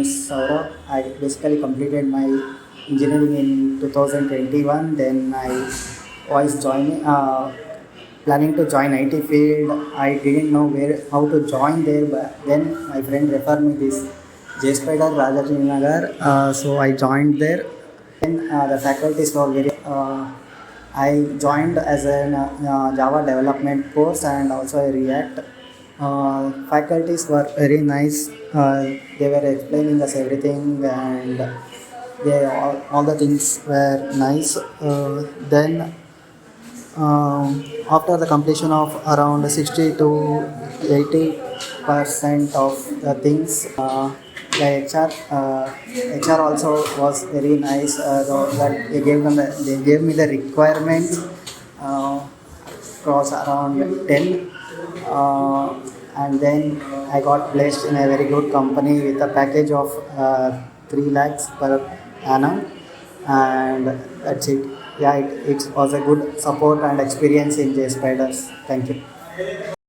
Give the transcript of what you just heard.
is Sourabh. I basically completed my engineering in 2021. Then I was planning to join IT field. I didn't know how to join there, but then my friend referred me this Jspiders Rajajinagar. So I joined there. Then the faculties were very. I joined as a Java development course and also a React. Faculties were very nice. They were explaining us everything, and all the things were nice. Then after the completion of around 60 to 80% of the things, the HR also was very nice. That they gave me the requirements. Cross around 10, and then I got placed in a very good company with a package of 3 lakhs per annum, and that's it. Yeah, it was a good support and experience in Jspiders. Thank you.